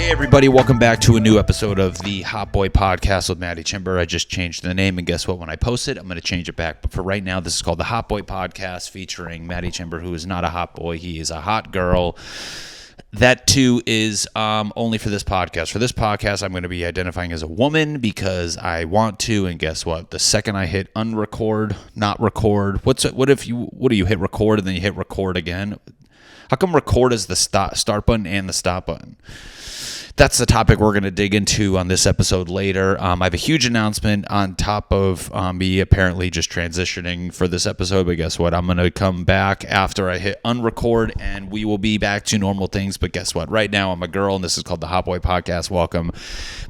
Hey everybody, welcome back to a new episode of the Hot Boy Podcast with Matty Chymbor. I just changed the name, and guess what? When I post it, I'm going to change it back. But for right now, this is called the Hot Boy Podcast, featuring Matty Chymbor, who is not a hot boy. He is a hot girl. That too is only for this podcast. For this podcast, I'm going to be identifying as a woman because I want to. And guess what? The second I hit unrecord, not record. What do you hit record and then you hit record again? How come record is the start button and the stop button? That's the topic we're going to dig into on this episode later. I have a huge announcement on top of me apparently just transitioning for this episode. But guess what? I'm going to come back after I hit unrecord, and we will be back to normal things. But guess what? Right now, I'm a girl, and this is called the Hot Boy Podcast. Welcome.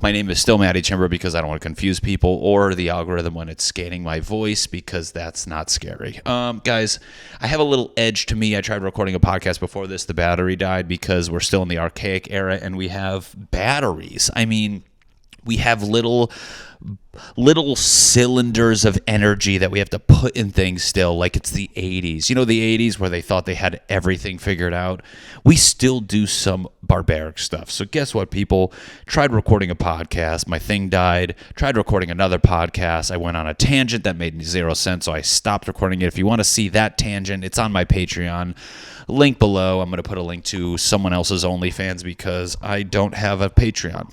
My name is still Matty Chymbor because I don't want to confuse people or the algorithm when it's scanning my voice, because that's not scary. Guys, I have a little edge to me. I tried recording a podcast before this. The battery died because we're still in the archaic era, and we have batteries. I mean, we have little cylinders of energy that we have to put in things still, like it's the 80s. You know, the 80s where they thought they had everything figured out? We still do some barbaric stuff. So guess what, people? Tried recording a podcast. My thing died. Tried recording another podcast. I went on a tangent that made zero sense, so I stopped recording it. If you want to see that tangent, it's on my Patreon. Link below. I'm going to put a link to someone else's OnlyFans because I don't have a Patreon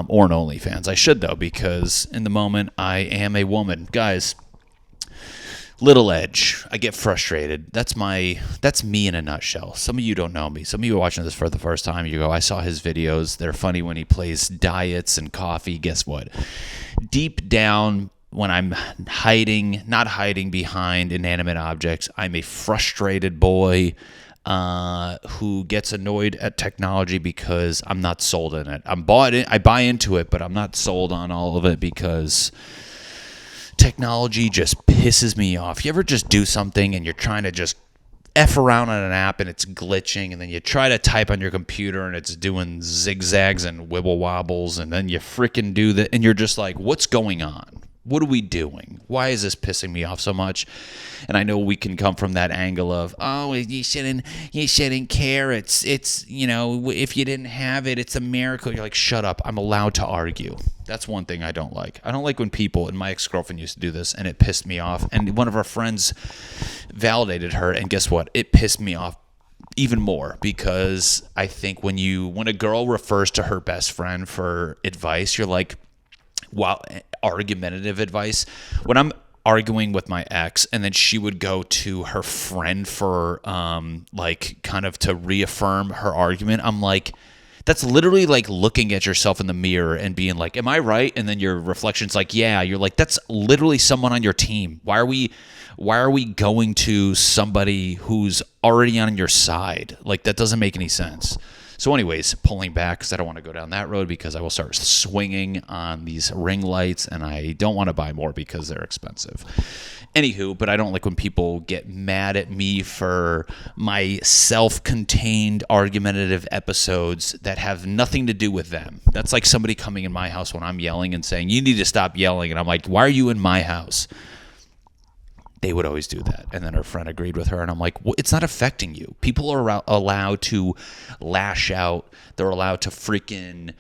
or an OnlyFans. I should, though, because in the moment I am a woman. Guys, little edge. I get frustrated. That's me in a nutshell. Some of you don't know me. Some of you are watching this for the first time. You go, I saw his videos. They're funny when he plays diets and coffee. Guess what? Deep down, when I'm not hiding behind inanimate objects, I'm a frustrated boy who gets annoyed at technology because I'm not sold in it. I buy into it, but I'm not sold on all of it because technology just pisses me off. You ever just do something and you're trying to just F around on an app and it's glitching, and then you try to type on your computer and it's doing zigzags and wibble wobbles, and then you freaking do that and you're just like, what's going on? What are we doing? Why is this pissing me off so much? And I know we can come from that angle of, oh, you shouldn't care. It's if you didn't have it, it's a miracle. You're like, shut up. I'm allowed to argue. That's one thing I don't like. I don't like when people, and my ex-girlfriend used to do this, and it pissed me off. And one of our friends validated her, and guess what? It pissed me off even more, because I think when a girl refers to her best friend for advice, you're like, wow, argumentative advice. When I'm arguing with my ex and then she would go to her friend for kind of to reaffirm her argument, I'm like, that's literally like looking at yourself in the mirror and being like, am I right? And then your reflection's like, yeah. You're like, that's literally someone on your team. Why are we going to somebody who's already on your side? Like, that doesn't make any sense. So anyways, pulling back because I don't want to go down that road, because I will start swinging on these ring lights, and I don't want to buy more because they're expensive. Anywho, but I don't like when people get mad at me for my self-contained argumentative episodes that have nothing to do with them. That's like somebody coming in my house when I'm yelling and saying, you need to stop yelling. And I'm like, why are you in my house? They would always do that. And then her friend agreed with her. And I'm like, well, it's not affecting you. People are allowed to lash out. They're allowed to freaking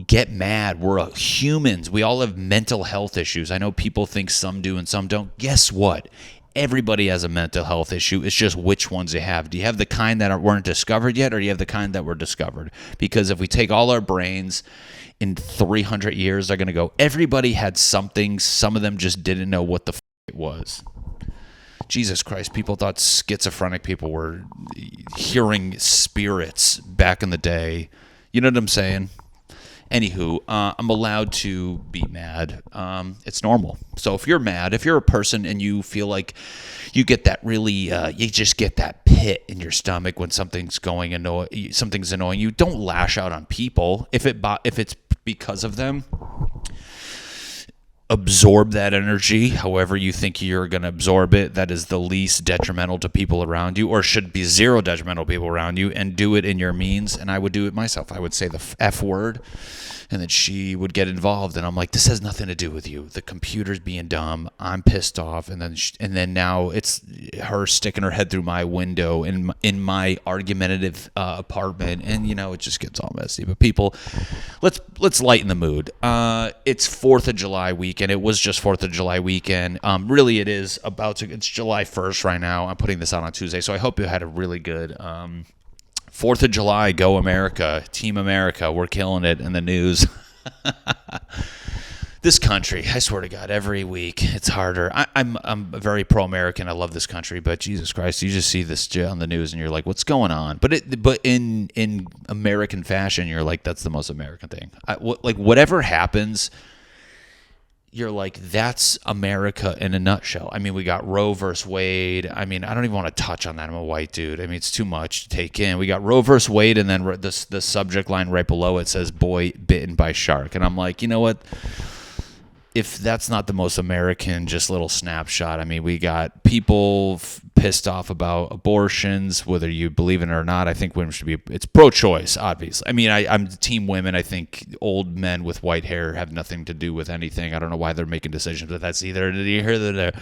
get mad. We're humans. We all have mental health issues. I know people think some do and some don't. Guess what? Everybody has a mental health issue. It's just which ones you have. Do you have the kind that weren't discovered yet, or do you have the kind that were discovered? Because if we take all our brains in 300 years, they're going to go, everybody had something. Some of them just didn't know what the it was. Jesus Christ, people thought schizophrenic people were hearing spirits back in the day. You know what I'm saying? Anywho, I'm allowed to be mad. It's normal. So if you're mad, if you're a person and you feel like you get that really, you just get that pit in your stomach when something's annoying you, don't lash out on people. If it's because of them, absorb that energy however you think you're going to absorb it. That is the least detrimental to people around you, or should be zero detrimental to people around you, and do it in your means. And I would do it myself. I would say the F word. And then she would get involved, and I'm like, this has nothing to do with you. The computer's being dumb. I'm pissed off. And then now it's her sticking her head through my window in my argumentative apartment, and it just gets all messy. But people, let's lighten the mood. It's 4th of July weekend. It was just 4th of July weekend. Really, it is it's July 1st right now. I'm putting this out on Tuesday, so I hope you had a really good 4th of July, go America, Team America, we're killing it in the news. This country, I swear to God, every week it's harder. I'm very pro-American. I love this country, but Jesus Christ, you just see this on the news and you're like, what's going on? But in American fashion, you're like, that's the most American thing. Whatever happens, you're like, that's America in a nutshell. I mean, we got Roe versus Wade. I mean, I don't even want to touch on that. I'm a white dude. I mean, it's too much to take in. We got Roe versus Wade, and then the subject line right below it says, boy bitten by shark. And I'm like, you know what? If that's not the most American, just little snapshot. I mean, we got people pissed off about abortions, whether you believe in it or not. I think women should be, it's pro-choice, obviously. I mean, I'm team women. I think old men with white hair have nothing to do with anything. I don't know why they're making decisions, but that's either here or there.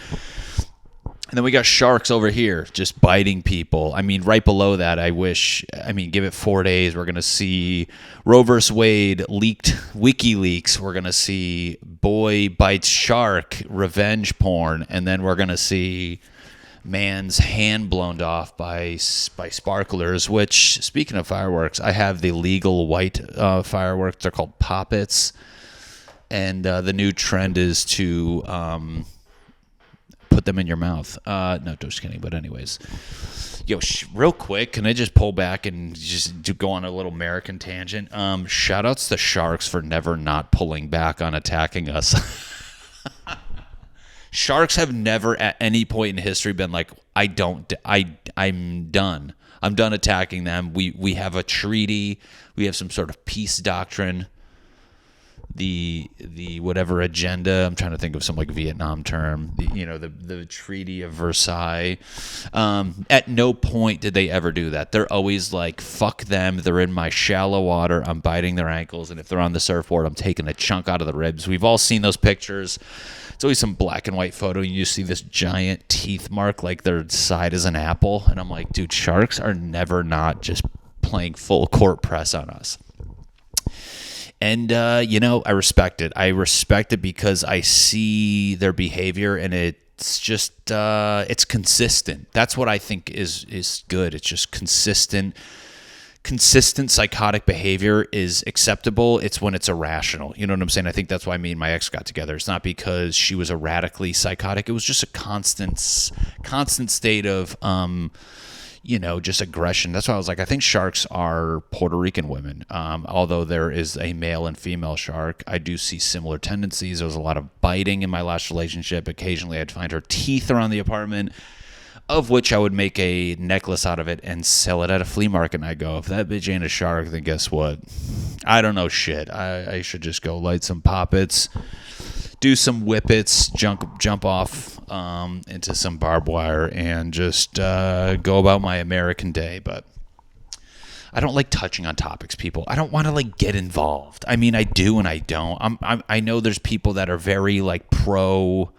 And then we got sharks over here just biting people. I mean, right below that, give it 4 days. We're going to see Roe vs. Wade leaked WikiLeaks. We're going to see boy bites shark, revenge porn. And then we're going to see man's hand blown off by sparklers, which, speaking of fireworks, I have the legal white fireworks. They're called poppets. And the new trend is to put them in your mouth. No, just kidding. But anyways, real quick, can I just pull back and just go on a little American tangent? Shout outs to sharks for never not pulling back on attacking us. Sharks have never at any point in history been like, I'm done. I'm done attacking them. We have a treaty. We have some sort of peace doctrine. The whatever agenda, I'm trying to think of some like Vietnam term, the Treaty of Versailles. At no point did they ever do that. They're always like, fuck them. They're in my shallow water. I'm biting their ankles. And if they're on the surfboard, I'm taking a chunk out of the ribs. We've all seen those pictures. It's always some black and white photo. And you see this giant teeth mark, like their side is an apple. And I'm like, dude, sharks are never not just playing full court press on us. And, I respect it. I respect it because I see their behavior, and it's just, it's consistent. That's what I think is good. It's just consistent. Consistent psychotic behavior is acceptable. It's when it's irrational. You know what I'm saying? I think that's why me and my ex got together. It's not because she was erratically psychotic. It was just a constant state of, just aggression. That's why I was like, I think sharks are Puerto Rican women. Although there is a male and female shark, I do see similar tendencies. There was a lot of biting in my last relationship. Occasionally I'd find her teeth around the apartment, of which I would make a necklace out of it and sell it at a flea market. And I go, if that bitch ain't a shark, then guess what? I don't know shit. I should just go light some poppets, do some whippets, jump off into some barbed wire, and just go about my American day. But I don't like touching on topics, people. I don't want to get involved. I mean, I do and I don't. I know there's people that are very pro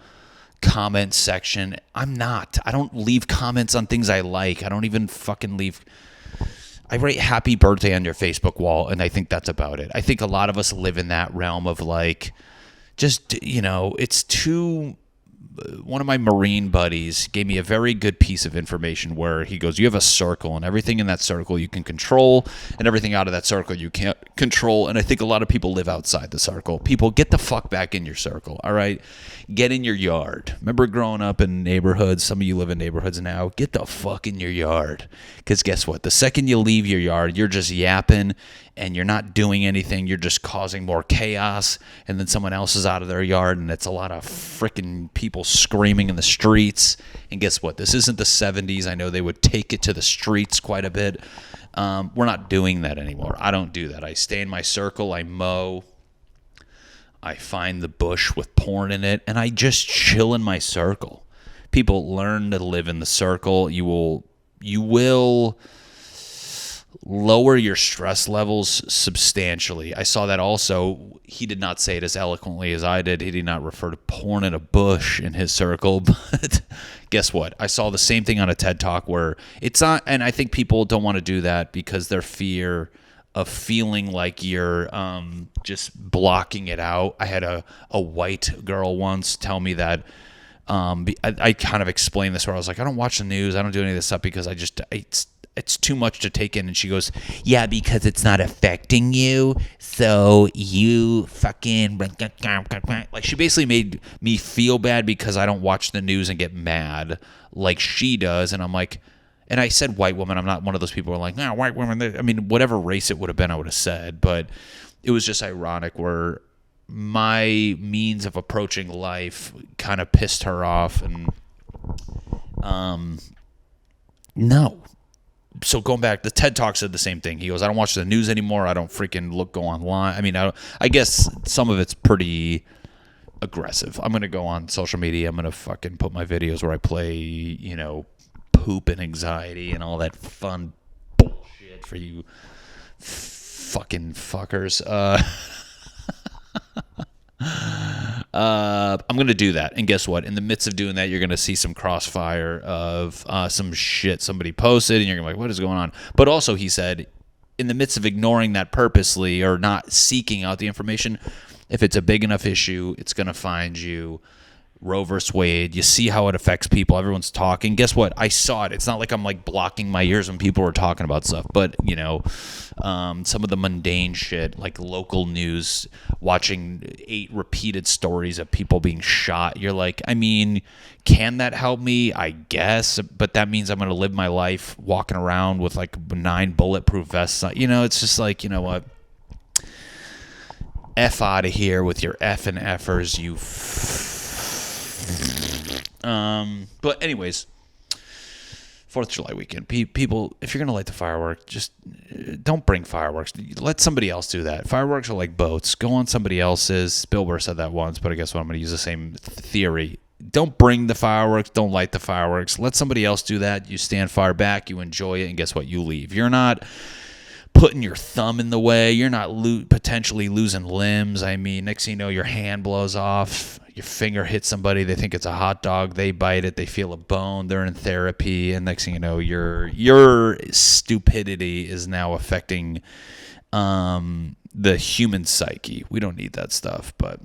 comment section. I'm not. I don't leave comments on things I like. I don't even fucking leave. I write happy birthday on your Facebook wall, and I think that's about it. I think a lot of us live in that realm of it's too. One of my Marine buddies gave me a very good piece of information where he goes, you have a circle, and everything in that circle you can control, and everything out of that circle you can't control. And I think a lot of people live outside the circle. People, get the fuck back in your circle, all right? Get in your yard. Remember growing up in neighborhoods? Some of you live in neighborhoods now. Get the fuck in your yard. Because guess what? The second you leave your yard, you're just yapping, and you're not doing anything. You're just causing more chaos, and then someone else is out of their yard, and it's a lot of freaking people screaming in the streets. And guess what? This isn't the 70s. I know they would take it to the streets quite a bit. We're not doing that anymore. I don't do that. I stay in my circle. I mow. I find the bush with porn in it, and I just chill in my circle. People learn to live in the circle. You will lower your stress levels substantially. I saw that also. He did not say it as eloquently as I did. He did not refer to porn in a bush in his circle, but guess what? I saw the same thing on a TED Talk where it's not, and I think people don't want to do that because their fear of feeling like you're just blocking it out. I had a white girl once tell me that I kind of explained this where I was like, I don't watch the news. I don't do any of this stuff because it's too much to take in. And she goes, yeah, because it's not affecting you. So you fucking, like, she basically made me feel bad because I don't watch the news and get mad like she does. And I'm like, and I said white woman. I'm not one of those people who are like, no, white woman. I mean, whatever race it would have been, I would have said. But it was just ironic where my means of approaching life kind of pissed her off. And no. So going back, the TED Talk said the same thing. He goes, I don't watch the news anymore. I don't freaking go online. I mean, I guess some of it's pretty aggressive. I'm going to go on social media. I'm going to fucking put my videos where I play, poop and anxiety and all that fun bullshit for you fucking fuckers. I'm going to do that. And guess what? In the midst of doing that, you're going to see some crossfire of some shit somebody posted, and you're going to be like, what is going on? But also, he said, in the midst of ignoring that purposely or not seeking out the information, if it's a big enough issue, it's going to find you. Roe versus Wade, you see how it affects people. Everyone's talking. Guess what? I saw it. It's not like I'm like blocking my ears when people were talking about stuff, but some of the mundane shit, like local news, watching 8 repeated stories of people being shot. You're like, I mean, can that help me? I guess, but that means I'm going to live my life walking around with like 9 bulletproof vests. It's just like, you know what? F out of here with your F and F'ers, you. But anyways, 4th of July weekend. People, if you're going to light the fireworks, just don't bring fireworks. Let somebody else do that. Fireworks are like boats. Go on somebody else's. Bill Burr said that once, but I guess what I'm going to use the same theory. Don't bring the fireworks. Don't light the fireworks. Let somebody else do that. You stand far back. You enjoy it. And guess what? You leave. You're not putting your thumb in the way. You're not potentially losing limbs. I mean, next thing you know, your hand blows off. Your finger hits somebody. They think it's a hot dog. They bite it. They feel a bone. They're in therapy. And next thing you know, your stupidity is now affecting the human psyche. We don't need that stuff. But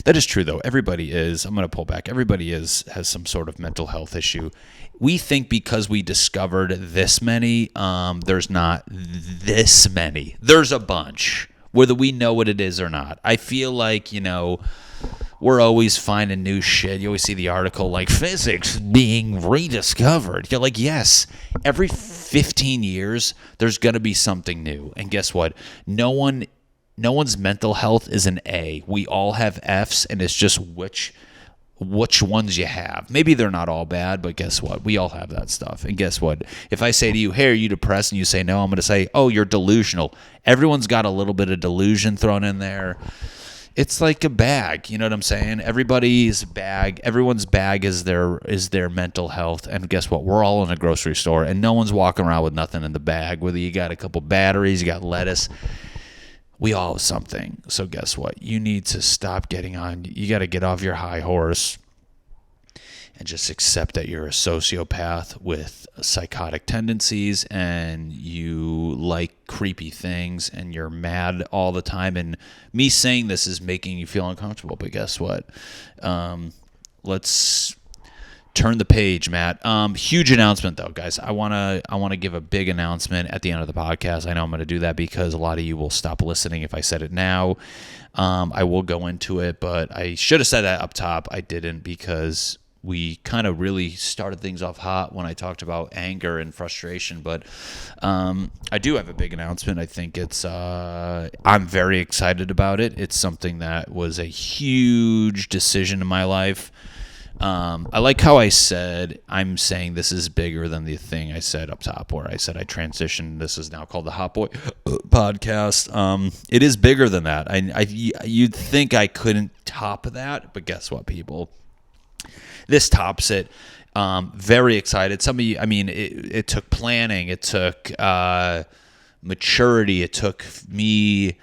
that is true, though. Everybody is. I'm going to pull back. Everybody has some sort of mental health issue. We think because we discovered this many, there's not this many. There's a bunch, whether we know what it is or not. I feel like, we're always finding new shit. You always see the article like physics being rediscovered. You're like, yes, every 15 years, there's going to be something new. And guess what? No one's mental health is an A. We all have Fs, and it's just which ones you have. Maybe they're not all bad, but guess what? We all have that stuff. And guess what? If I say to you, hey, are you depressed? And you say no, I'm going to say, oh, you're delusional. Everyone's got a little bit of delusion thrown in there. It's like a bag, you know what I'm saying? Everyone's bag is their mental health. And guess what? We're all in a grocery store, and no one's walking around with nothing in the bag. Whether you got a couple batteries, you got lettuce, we all have something. So guess what? You need to stop getting on. You got to get off your high horse and just accept that you're a sociopath with psychotic tendencies and you like creepy things and you're mad all the time. And me saying this is making you feel uncomfortable. But guess what? Let's turn the page, Matt. Huge announcement, though, guys. I wanna give a big announcement at the end of the podcast. I know I'm going to do that because a lot of you will stop listening if I said it now. I will go into it, but I should have said that up top. I didn't because we kind of really started things off hot when I talked about anger and frustration. But I do have a big announcement. I think I'm very excited about it. It's something that was a huge decision in my life. I like how I said, I'm saying this is bigger than the thing I said up top, where I said I transitioned. This is now called the Hot Boy Podcast. It is bigger than that. You'd think I couldn't top that, but guess what, people? This tops it. Very excited. Some of you, I mean, it took planning. It took maturity. It took me,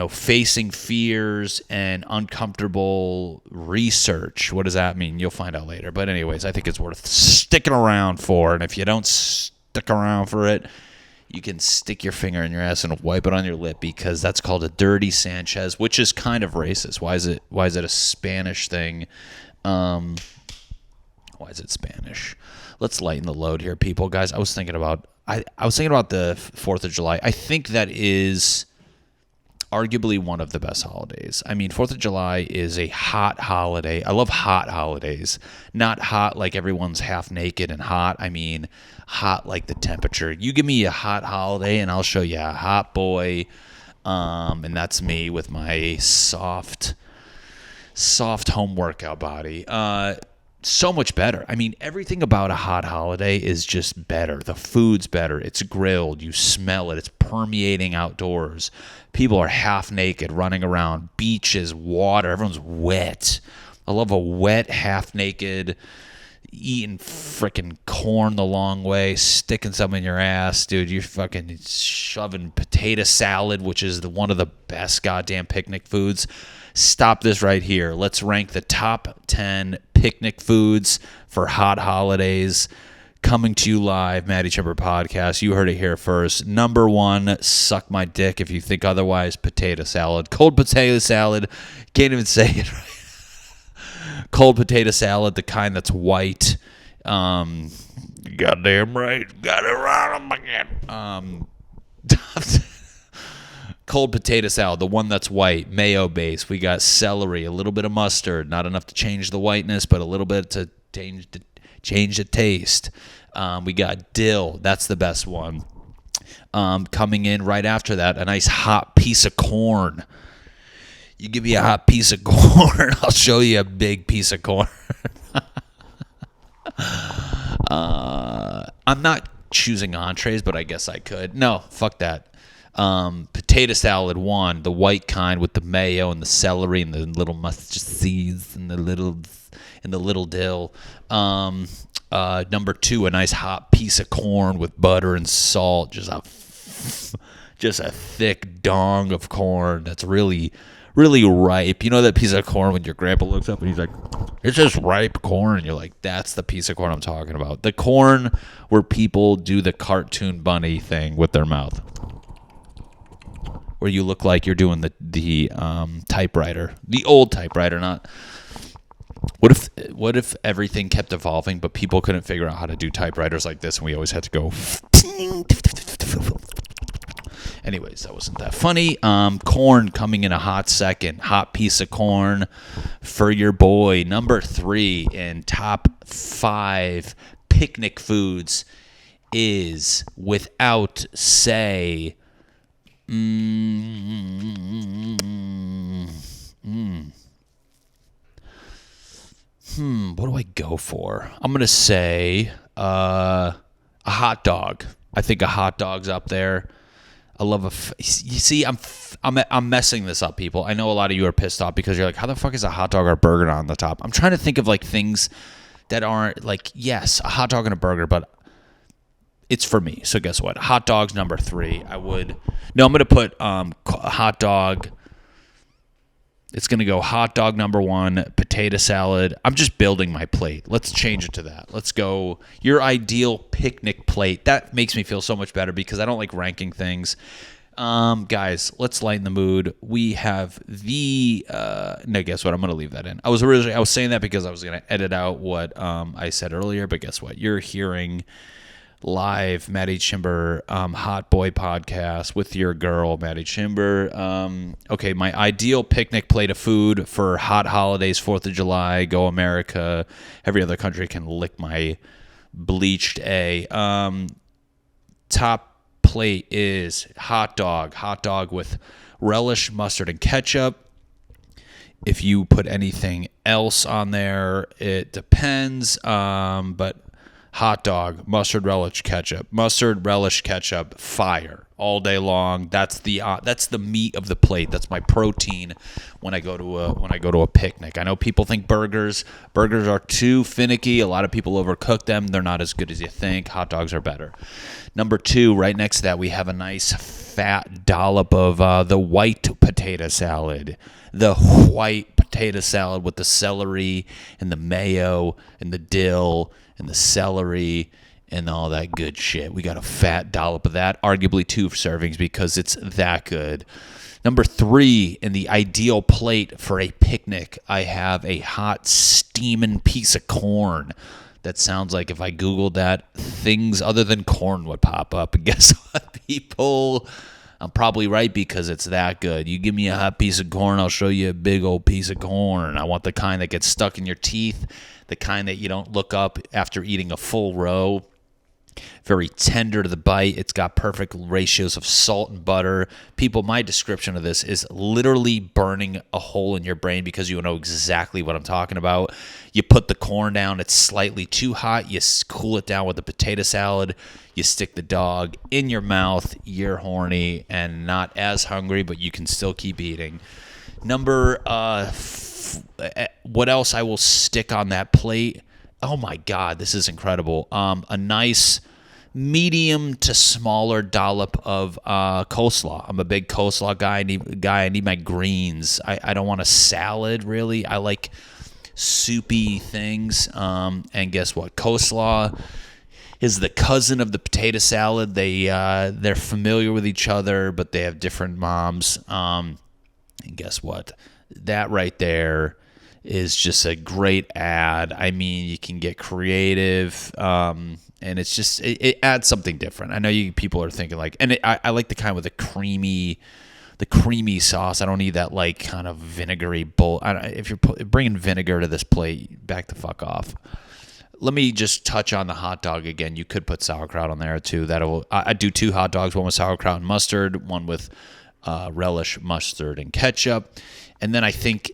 facing fears and uncomfortable research. What does that mean? You'll find out later. But anyways, I think it's worth sticking around for. And if you don't stick around for it, you can stick your finger in your ass and wipe it on your lip, because that's called a dirty Sanchez, which is kind of racist. Why is it a Spanish thing? Why is it Spanish? Let's lighten the load here, people. Guys, I was thinking about the 4th of July. I think that is arguably one of the best holidays. I mean, 4th of July is a hot holiday. I love hot holidays. Not hot like everyone's half naked and hot. I mean, hot like the temperature. You give me a hot holiday and I'll show you a hot boy. And that's me with my soft home workout body. So much better. I mean, everything about a hot holiday is just better. The food's better. It's grilled. You smell it. It's permeating outdoors. People are half naked, running around. Beaches, water. Everyone's wet. I love a wet, half naked, eating freaking corn the long way, sticking some in your ass, dude. You're fucking shoving potato salad, which is one of the best goddamn picnic foods. Stop this right here. Let's rank the top 10 picnic foods for hot holidays. Coming to you live, Matty Chymbor Podcast. You heard it here first. Number 1, suck my dick if you think otherwise, potato salad. Cold potato salad. Can't even say it right. Cold potato salad, the kind that's white. Goddamn right. Got it right again. Cold potato salad, the one that's white, mayo base. We got celery, a little bit of mustard, not enough to change the whiteness, but a little bit to change the taste. We got dill. That's the best one. Coming in right after that, a nice hot piece of corn. You give me a hot piece of corn, I'll show you a big piece of corn. I'm not choosing entrees, but I guess I could. No, fuck that. Potato salad 1, the white kind with the mayo and the celery and the little mustard seeds and the little dill. Number 2, a nice hot piece of corn with butter and salt. Just a thick dong of corn that's really, really ripe. You know that piece of corn when your grandpa looks up and he's like, "It's just ripe corn," and you're like, "That's the piece of corn I'm talking about." The corn where people do the cartoon bunny thing with their mouth, where you look like you're doing the typewriter, the old typewriter. Not what if everything kept evolving, but people couldn't figure out how to do typewriters like this, and we always had to go. Anyways, that wasn't that funny. Corn coming in a hot second. Hot piece of corn for your boy. Number 3 in top 5 picnic foods is, without say, what do I go for? I'm going to say a hot dog. I think a hot dog's up there. I love you see, I'm messing this up, people. I know a lot of you are pissed off because you're like, how the fuck is a hot dog or a burger on the top? I'm trying to think of like things that aren't like, yes, a hot dog and a burger, but it's for me. So guess what? Hot dog's number 3. I'm going to put a hot dog. It's going to go hot dog number 1, potato salad. I'm just building my plate. Let's change it to that. Let's go your ideal picnic plate. That makes me feel so much better because I don't like ranking things. Guys, let's lighten the mood. We have no, guess what? I'm going to leave that in. I was saying that because I was going to edit out what I said earlier, but guess what? You're hearing live Matty Chymbor Hot Boy Podcast with your girl Matty Chymbor. Okay, my ideal picnic plate of food for hot holidays, 4th of July, go America. Every other country can lick my bleached A. Top plate is hot dog with relish, mustard, and ketchup. If you put anything else on there, it depends, but hot dog, mustard relish ketchup, fire. all day long. That's the meat of the plate. That's my protein when I go to a picnic. I know people think burgers are too finicky. A lot of people overcook them. They're not as good as you think. Hot dogs are better. Number 2, right next to that, we have a nice fat dollop of the white potato salad. The white potato salad with the celery and the mayo and the dill and the celery and all that good shit. We got a fat dollop of that, arguably 2 servings because it's that good. Number 3, in the ideal plate for a picnic, I have a hot steaming piece of corn. That sounds like if I Googled that, things other than corn would pop up. And guess what, people? I'm probably right because it's that good. You give me a hot piece of corn, I'll show you a big old piece of corn. I want the kind that gets stuck in your teeth, the kind that you don't look up after eating a full row. Very tender to the bite. It's got perfect ratios of salt and butter. People, my description of this is literally burning a hole in your brain because you know exactly what I'm talking about. You put the corn down. It's slightly too hot. You cool it down with the potato salad. You stick the dog in your mouth. You're horny and not as hungry, but you can still keep eating. What else I will stick on that plate? Oh my God, this is incredible. A nice medium to smaller dollop of coleslaw. I'm a big coleslaw guy. I need my greens. I don't want a salad, really. I like soupy things. And guess what? Coleslaw is the cousin of the potato salad. They're familiar with each other, but they have different moms. And guess what? That right there is just a great ad. I mean, you can get creative, and it's just it adds something different. I know people are thinking like, and I like the kind with the creamy sauce. I don't need that like kind of vinegary bull. If you're bringing vinegar to this plate, back the fuck off. Let me just touch on the hot dog again. You could put sauerkraut on there too. I do 2 hot dogs, one with sauerkraut and mustard, one with relish, mustard, and ketchup, and then I think.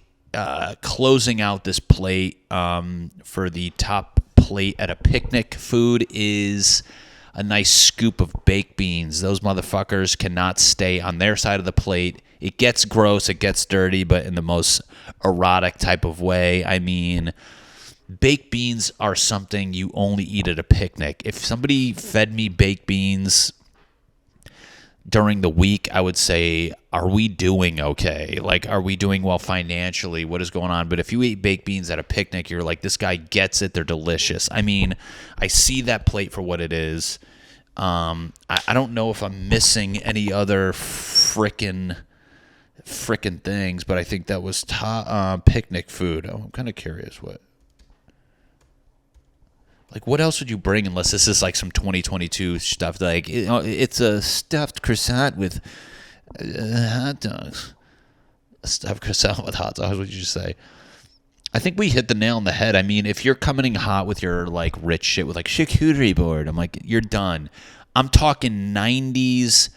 Closing out this plate for the top plate at a picnic food is a nice scoop of baked beans. Those motherfuckers cannot stay on their side of the plate. It gets gross, it gets dirty, but in the most erotic type of way. I mean, baked beans are something you only eat at a picnic. If somebody fed me baked beans during the week, I would say, are we doing okay? Like, are we doing well financially? What is going on? But if you eat baked beans at a picnic, you're like, this guy gets it. They're delicious. I mean, I see that plate for what it is. I don't know if I'm missing any other frickin' things, but I think that was picnic food. Oh, I'm kind of curious what. Like, what else would you bring unless this is like some 2022 stuff? Like, it's a stuffed croissant with hot dogs. A stuffed croissant with hot dogs, what did you say? I think we hit the nail on the head. I mean, if you're coming in hot with your, like, rich shit with, like, charcuterie board, I'm like, you're done. I'm talking 90s,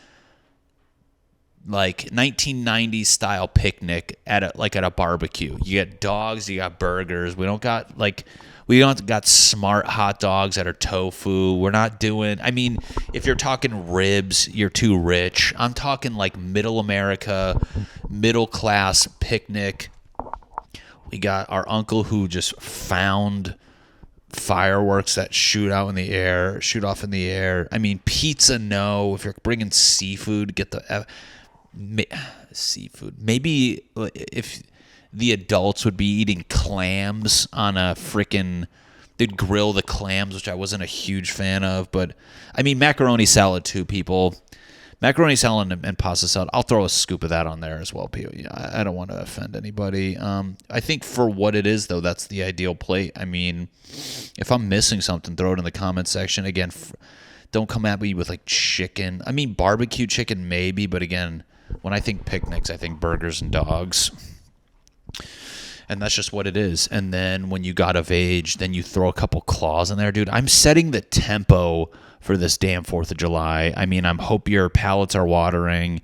like, 1990s style picnic at a barbecue. You got dogs, you got burgers. We don't got smart hot dogs that are tofu. We're not doing, I mean, if you're talking ribs, you're too rich. I'm talking like middle America, middle class picnic. We got our uncle who just found fireworks that shoot off in the air. I mean, pizza, no. If you're bringing seafood, get the seafood. Maybe if the adults would be eating clams on a frickin', they'd grill the clams, which I wasn't a huge fan of. But, I mean, macaroni salad too, people. Macaroni salad and pasta salad. I'll throw a scoop of that on there as well, people. Yeah, I don't want to offend anybody. I think for what it is, though, that's the ideal plate. I mean, if I'm missing something, throw it in the comment section. Again, don't come at me with, like, chicken. I mean, barbecue chicken maybe, but again, when I think picnics, I think burgers and dogs. And that's just what it is. And then when you got of age, then you throw a couple claws in there, dude. I'm setting the tempo for this damn 4th of July. I mean, I hope your palates are watering.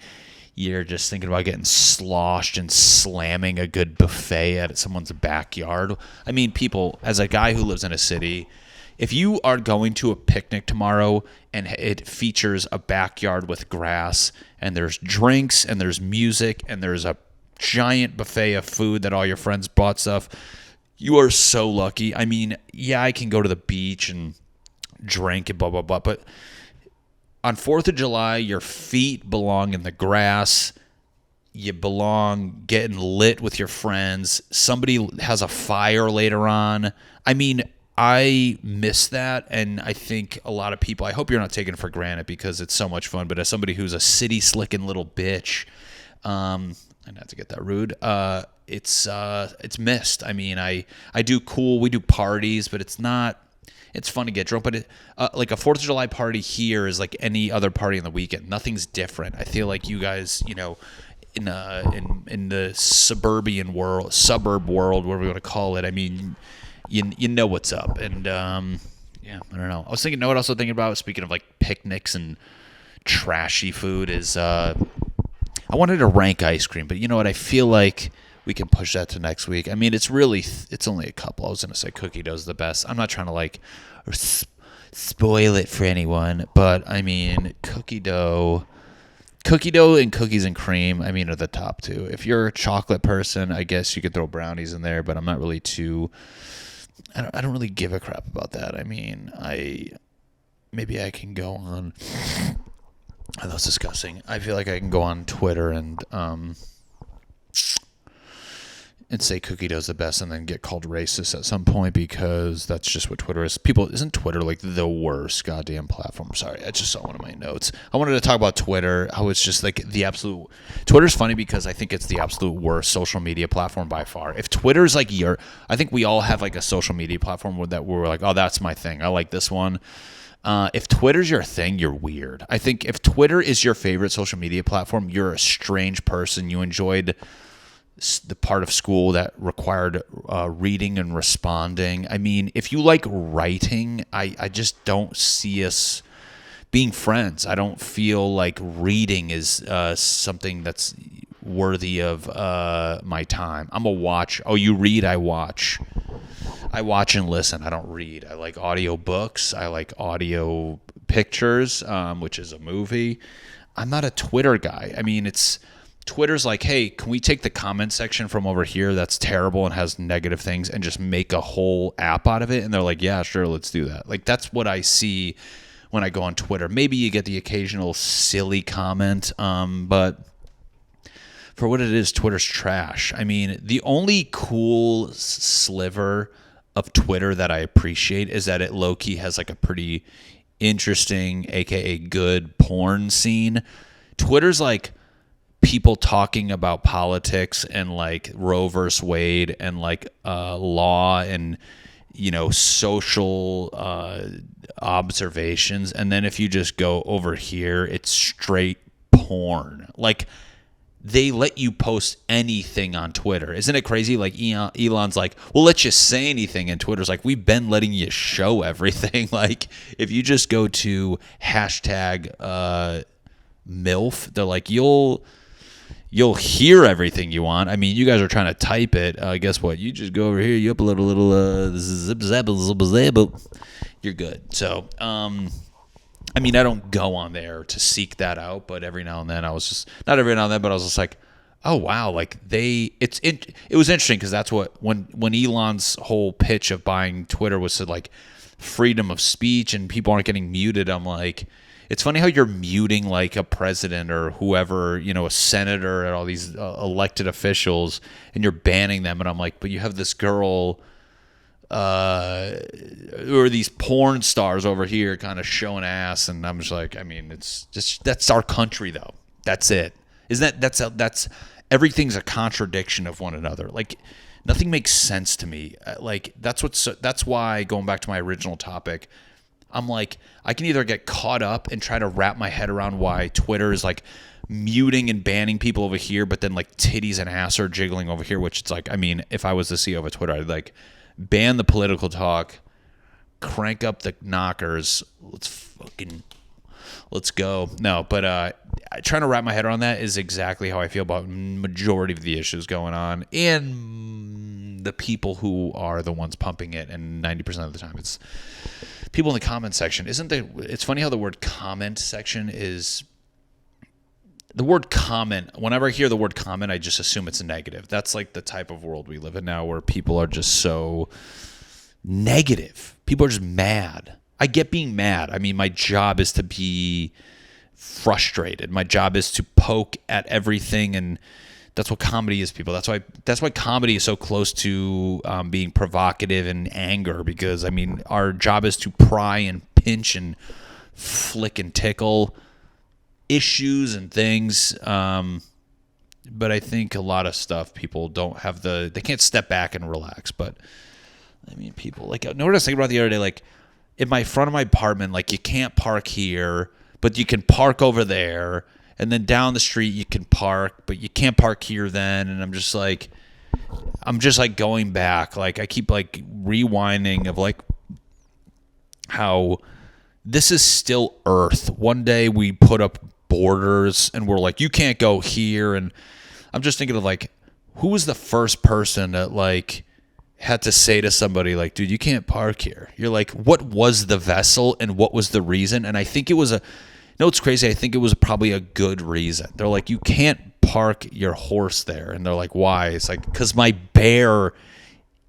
You're just thinking about getting sloshed and slamming a good buffet at someone's backyard. I mean, people, as a guy who lives in a city, if you are going to a picnic tomorrow and it features a backyard with grass and there's drinks and there's music and there's a giant buffet of food that all your friends bought stuff, you are so lucky. I mean, yeah, I can go to the beach and drink and blah, blah, blah. But on 4th of July, your feet belong in the grass. You belong getting lit with your friends. Somebody has a fire later on. I mean, I miss that, and I think a lot of people, I hope you're not taking it for granted because it's so much fun, but as somebody who's a city-slicking little bitch, and not to get that rude, it's missed. I mean, we do parties, but it's fun to get drunk, but like a 4th of July party here is like any other party on the weekend. Nothing's different. I feel like you guys, in the suburb world, whatever we want to call it, I mean, you know what's up. And yeah, I don't know. I was thinking, what I was also thinking about, speaking of like picnics and trashy food, is I wanted to rank ice cream, but you know what? I feel like we can push that to next week. I mean, it's only a couple. I was going to say cookie dough is the best. I'm not trying to like spoil it for anyone, but I mean, cookie dough and cookies and cream, I mean, are the top two. If you're a chocolate person, I guess you could throw brownies in there, but I'm not really I don't really give a crap about that. I mean, maybe I can go on. Oh, that's disgusting. I feel like I can go on Twitter and say cookie dough's the best and then get called racist at some point because that's just what Twitter is. Isn't Twitter like the worst goddamn platform? Sorry, I just saw one of my notes. I wanted to talk about Twitter, how it's just like the absolute... Twitter's funny because I think it's the absolute worst social media platform by far. If Twitter's like I think we all have like a social media platform where we're like, oh, that's my thing. I like this one. If Twitter's your thing, you're weird. I think if Twitter is your favorite social media platform, you're a strange person. You enjoyed the part of school that required reading and responding. I mean, if you like writing, I just don't see us being friends. I don't feel like reading is something that's worthy of my time. I'm a watch. Oh, you read, I watch. I watch and listen. I don't read. I like audio books. I like audio pictures, which is a movie. I'm not a Twitter guy. I mean, Twitter's like, hey, can we take the comment section from over here that's terrible and has negative things and just make a whole app out of it? And they're like, yeah, sure, let's do that. Like, that's what I see when I go on Twitter. Maybe you get the occasional silly comment, but for what it is, Twitter's trash. I mean, the only cool sliver of Twitter that I appreciate is that it low-key has like a pretty interesting, aka good porn scene. Twitter's like people talking about politics and like Roe versus Wade and like law and social observations, and then if you just go over here, it's straight porn. Like, they let you post anything on Twitter. Isn't it crazy? Like, Elon's like, we'll let you say anything, and Twitter's like, we've been letting you show everything. Like, if you just go to hashtag MILF, they're like, you'll hear everything you want. I mean, you guys are trying to type it. Guess what? You just go over here, you upload a little zip zap, you're good. So, I mean, I don't go on there to seek that out, but every now and then I was just, not every now and then, but I was just like, oh wow, like it was interesting because that's what, when Elon's whole pitch of buying Twitter was to like freedom of speech and people aren't getting muted, I'm like, it's funny how you're muting like a president or whoever, a senator and all these elected officials, and you're banning them. And I'm like, but you have this girl or these porn stars over here kind of showing ass. And I'm just like, I mean, it's just, that's our country though. That's it. Isn't that's everything's a contradiction of one another. Like, nothing makes sense to me. Like, that's why, going back to my original topic, I'm like, I can either get caught up and try to wrap my head around why Twitter is like muting and banning people over here, but then like titties and ass are jiggling over here, which it's like, I mean, if I was the CEO of Twitter, I'd like ban the political talk, crank up the knockers, let's go. No, but trying to wrap my head around that is exactly how I feel about majority of the issues going on, and the people who are the ones pumping it. And 90% of the time, it's people in the comment section. It's funny how the word comment section is. The word comment, whenever I hear the word comment, I just assume it's a negative. That's like the type of world we live in now, where people are just so negative. People are just mad. I get being mad. I mean, my job is to be frustrated. My job is to poke at everything, and that's what comedy is, people. That's why comedy is so close to being provocative and anger, because I mean, our job is to pry and pinch and flick and tickle issues and things. But I think a lot of stuff people don't have they can't step back and relax. But I mean, people like, you know what I was thinking about the other day, like in my front of my apartment, like you can't park here, but you can park over there, and then down the street you can park, but you can't park here then. And I'm just like going back. Like I keep like rewinding of like how this is still Earth. One day we put up borders and we're like, you can't go here. And I'm just thinking of like, who was the first person that like had to say to somebody like, dude, you can't park here? You're like, what was the vessel and what was the reason? And I think it was it's crazy. I think it was probably a good reason. They're like, you can't park your horse there. And they're like, why? It's like, because my bear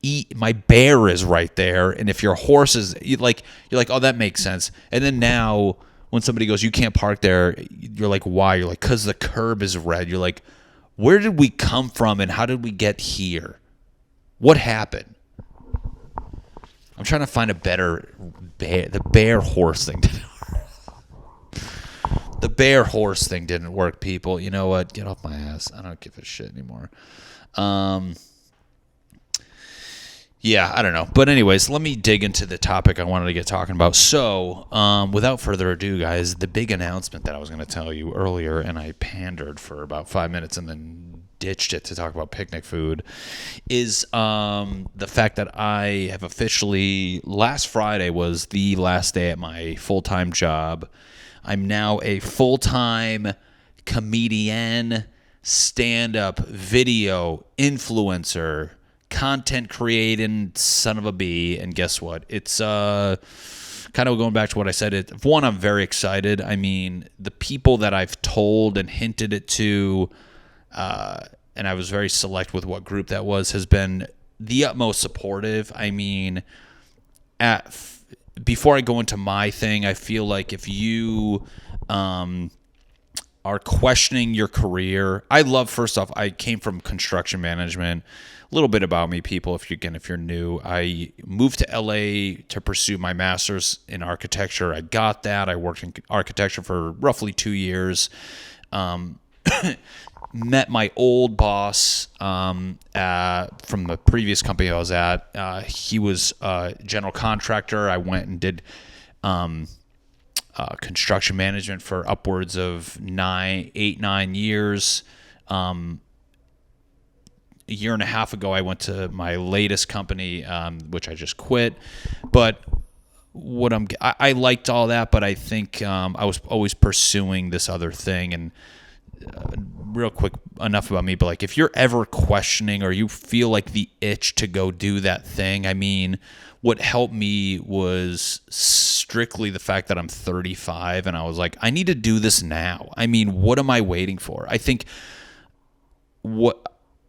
is right there. And if your horse is you're like, oh, that makes sense. And then now when somebody goes, you can't park there, you're like, why? You're like, because the curb is red. You're like, where did we come from and how did we get here? What happened? I'm trying to find a better the bear horse thing didn't work. The bear horse thing didn't work, people. You know what? Get off my ass. I don't give a shit anymore. Yeah, I don't know. But anyways, let me dig into the topic I wanted to get talking about. So, without further ado, guys, the big announcement that I was going to tell you earlier, and I pandered for about 5 minutes and then ditched it to talk about picnic food, is the fact that I have officially, last Friday was the last day at my full-time job. I'm now a full-time comedian, stand-up, video, influencer, content creating son of a bee. And guess what? It's kind of going back to what I said. One, I'm very excited. I mean, the people that I've told and hinted it to, and I was very select with what group that was, has been the utmost supportive. I mean, before I go into my thing, I feel like if you are questioning your career, first off, I came from construction management. A little bit about me, people, if you're new. I moved to LA to pursue my master's in architecture. I got that. I worked in architecture for roughly 2 years. Met my old boss from the previous company I was at. He was a general contractor. I went and did construction management for upwards of 9 years. A year and a half ago, I went to my latest company, which I just quit. But I liked all that, but I think I was always pursuing this other thing. And real quick, enough about me, but like if you're ever questioning or you feel like the itch to go do that thing, I mean, what helped me was strictly the fact that I'm 35 and I was like, I need to do this now. I mean, what am I waiting for? I think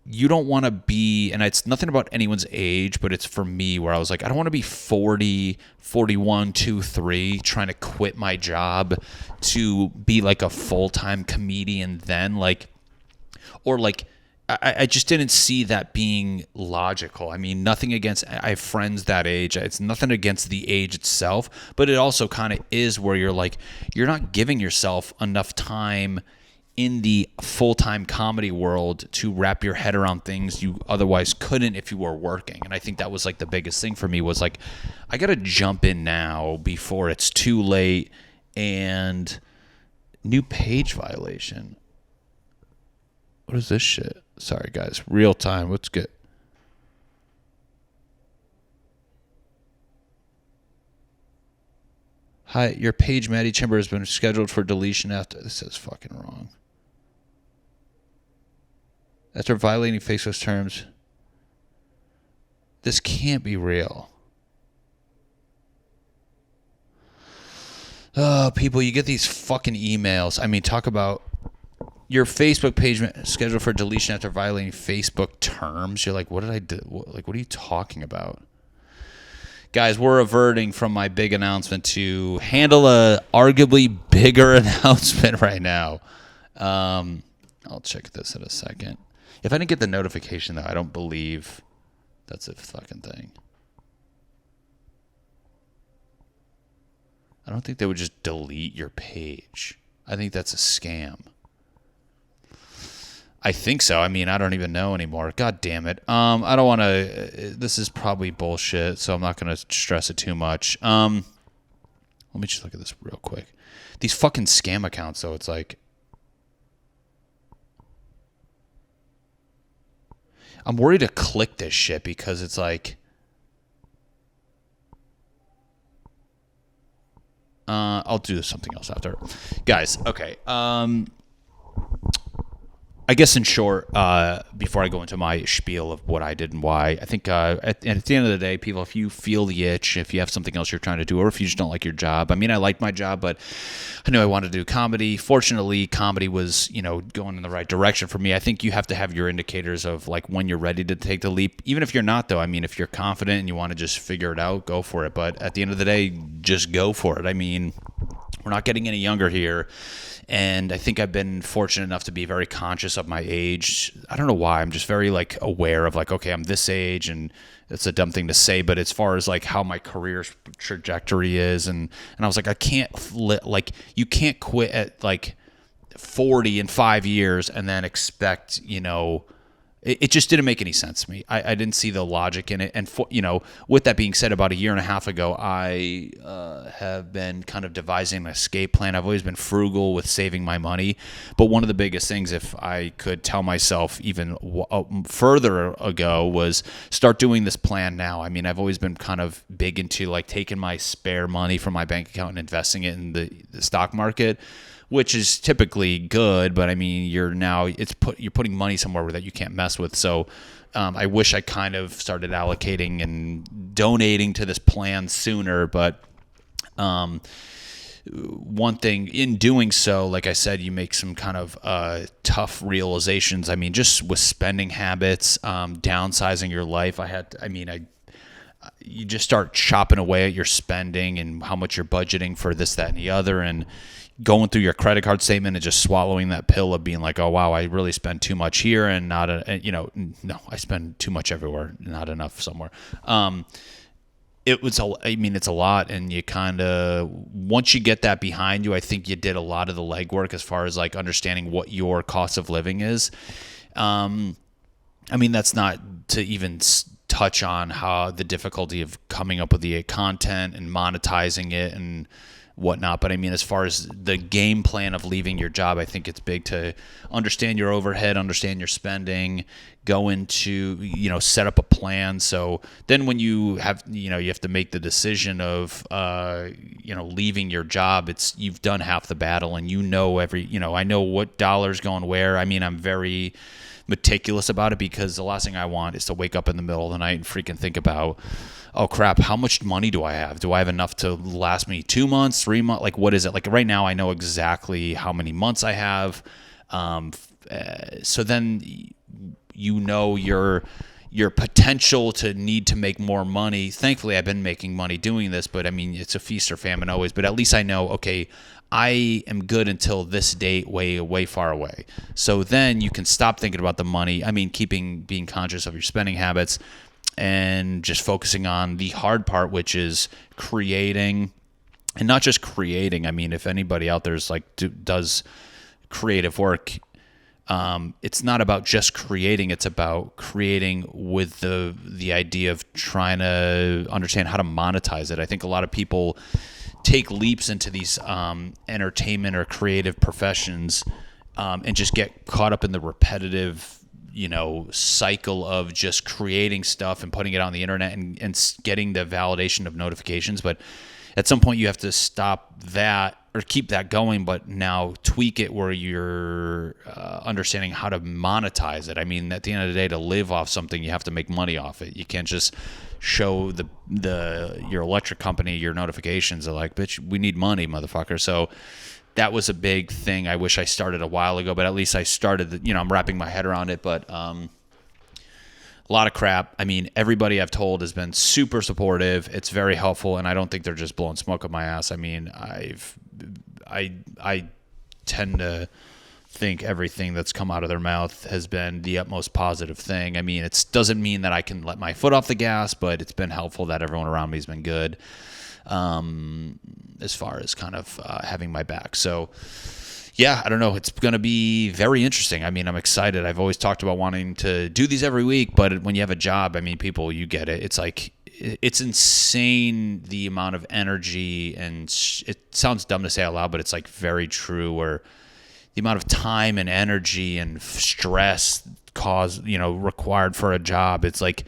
you don't want to be, and it's nothing about anyone's age, but it's for me where I was like, I don't want to be 40, 41, 2, 3, trying to quit my job to be like a full-time comedian then. I just didn't see that being logical. I mean, nothing against, I have friends that age. It's nothing against the age itself, but it also kind of is where you're like, you're not giving yourself enough time in the full-time comedy world to wrap your head around things you otherwise couldn't if you were working. And I think that was like the biggest thing for me was like, I got to jump in now before it's too late. And new page violation. What is this shit? Sorry, guys. Real time. Let's get. Hi, your page, Matty Chymbor, has been scheduled for deletion after... This is fucking wrong. After violating Facebook's terms. This can't be real. Oh, people, you get these fucking emails. I mean, talk about your Facebook page scheduled for deletion after violating Facebook terms. You're like, what did I do? Like, what are you talking about? Guys, we're reverting from my big announcement to handle a arguably bigger announcement right now. I'll check this in a second. If I didn't get the notification, though, I don't believe that's a fucking thing. I don't think they would just delete your page. I think that's a scam. I think so. I mean, I don't even know anymore. God damn it. I don't want to... This is probably bullshit, so I'm not going to stress it too much. Let me just look at this real quick. These fucking scam accounts, though, it's like... I'm worried to click this shit because it's like... I'll do something else after. Guys, okay. I guess in short, before I go into my spiel of what I did and why, I think at the end of the day, people, if you feel the itch, if you have something else you're trying to do, or if you just don't like your job. I mean, I liked my job, but I knew I wanted to do comedy. Fortunately, comedy was, going in the right direction for me. I think you have to have your indicators of like when you're ready to take the leap. Even if you're not, though, I mean, if you're confident and you want to just figure it out, go for it. But at the end of the day, just go for it. I mean, we're not getting any younger here. And I think I've been fortunate enough to be very conscious of my age. I don't know why. I'm just very like aware of like, okay, I'm this age, and it's a dumb thing to say, but as far as like how my career trajectory is, and I was like, I can't you can't quit at like 40 in 5 years and then expect, it just didn't make any sense to me. I didn't see the logic in it. And, with that being said, about a year and a half ago, I have been kind of devising an escape plan. I've always been frugal with saving my money. But one of the biggest things, if I could tell myself even further ago, was start doing this plan now. I mean, I've always been kind of big into like taking my spare money from my bank account and investing it in the stock market, which is typically good, but I mean, you're putting money somewhere that you can't mess with. So I wish I kind of started allocating and donating to this plan sooner. But one thing in doing so, like I said, you make some kind of tough realizations. I mean, just with spending habits, downsizing your life. You just start chopping away at your spending and how much you're budgeting for this, that, and the other, and going through your credit card statement and just swallowing that pill of being like, oh wow, I really spend too much here and not, no, I spend too much everywhere, not enough somewhere. It's a lot, and you kind of, once you get that behind you, I think you did a lot of the legwork as far as like understanding what your cost of living is. That's not to even touch on how the difficulty of coming up with the content and monetizing it and whatnot. But I mean, as far as the game plan of leaving your job, I think it's big to understand your overhead, understand your spending, go into, set up a plan. So then when you have, you have to make the decision of, leaving your job, you've done half the battle, and I know what dollar's going where. I mean, I'm very meticulous about it, because the last thing I want is to wake up in the middle of the night and freaking think about, oh crap, how much money do I have? Do I have enough to last me 2 months, 3 months? Like, what is it? Like right now I know exactly how many months I have. So then your potential to need to make more money. Thankfully, I've been making money doing this, but I mean, it's a feast or famine always. But at least I know, okay, I am good until this date, way, way far away. So then you can stop thinking about the money. I mean, being conscious of your spending habits and just focusing on the hard part, which is creating, and not just creating. I mean, if anybody out there is like does creative work, it's not about just creating. It's about creating with the idea of trying to understand how to monetize it. I think a lot of people take leaps into these entertainment or creative professions and just get caught up in the repetitive, cycle of just creating stuff and putting it on the internet and getting the validation of notifications. But at some point you have to stop that or keep that going, but now tweak it where you're understanding how to monetize it. I mean, at the end of the day, to live off something, you have to make money off it. You can't just show your electric company your notifications. They're like, bitch, we need money, motherfucker. So that was a big thing. I wish I started a while ago, but at least I started. I'm wrapping my head around it, but a lot of crap. I mean, everybody I've told has been super supportive. It's very helpful, and I don't think they're just blowing smoke up my ass. I mean, I tend to think everything that's come out of their mouth has been the utmost positive thing. I mean, it doesn't mean that I can let my foot off the gas, but it's been helpful that everyone around me has been good as far as kind of having my back. So, yeah, I don't know. It's going to be very interesting. I mean, I'm excited. I've always talked about wanting to do these every week, but when you have a job, I mean, people, you get it. It's like, it's insane the amount of energy, and it sounds dumb to say out loud, but it's like very true, where the amount of time and energy and stress required for a job. It's like,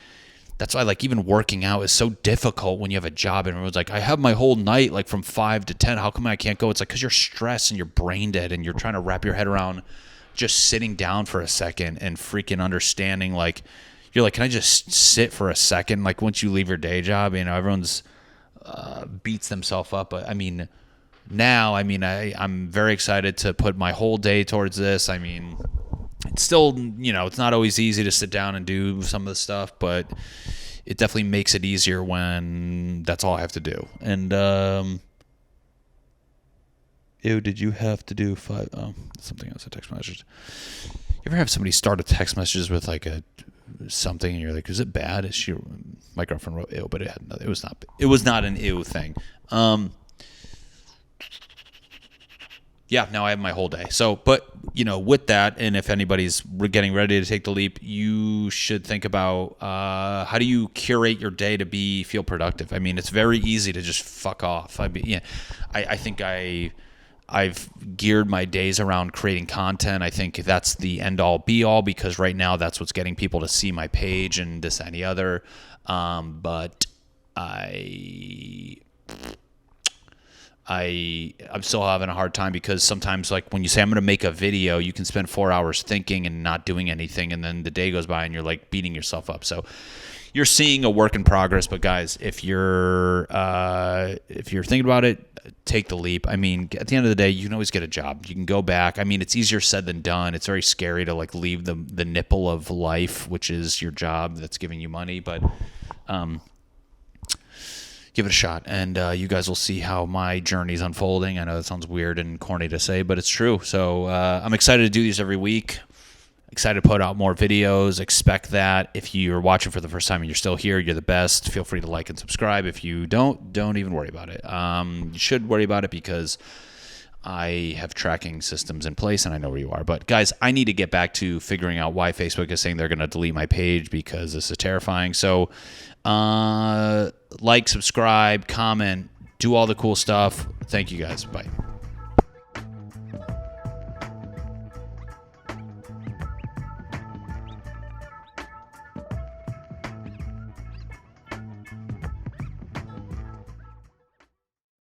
that's why like even working out is so difficult when you have a job and everyone's like, I have my whole night like from 5 to 10. How come I can't go? It's like, because you're stressed and you're brain dead and you're trying to wrap your head around just sitting down for a second and freaking understanding, like, you're like, can I just sit for a second? Like once you leave your day job, everyone's beats themselves up. But I mean, now, I'm very excited to put my whole day towards this. I mean, it's still, it's not always easy to sit down and do some of the stuff, but it definitely makes it easier when that's all I have to do. And, did you have to do something else, a text message? You ever have somebody start a text message with like something and you're like, is it bad? My girlfriend wrote ew, but it was not an ew thing. Yeah, now I have my whole day. So, but, with that, and if anybody's getting ready to take the leap, you should think about how do you curate your day to feel productive? I mean, it's very easy to just fuck off. I think I've geared my days around creating content. I think that's the end-all, be-all, because right now that's what's getting people to see my page and this, and the other. But I'm still having a hard time, because sometimes, like, when you say I'm going to make a video, you can spend 4 hours thinking and not doing anything, and then the day goes by and you're like beating yourself up. So you're seeing a work in progress. But guys, if you're thinking about it, take the leap. I mean, at the end of the day, you can always get a job. You can go back. I mean, it's easier said than done. It's very scary to like leave the nipple of life, which is your job that's giving you money, but give it a shot, and you guys will see how my journey's unfolding. I know that sounds weird and corny to say, but it's true. So I'm excited to do these every week. Excited to put out more videos. Expect that. If you're watching for the first time and you're still here, you're the best. Feel free to like and subscribe. If you don't even worry about it. You should worry about it, because I have tracking systems in place and I know where you are. But guys, I need to get back to figuring out why Facebook is saying they're going to delete my page, because this is terrifying. So like, subscribe, comment, do all the cool stuff. Thank you guys. Bye.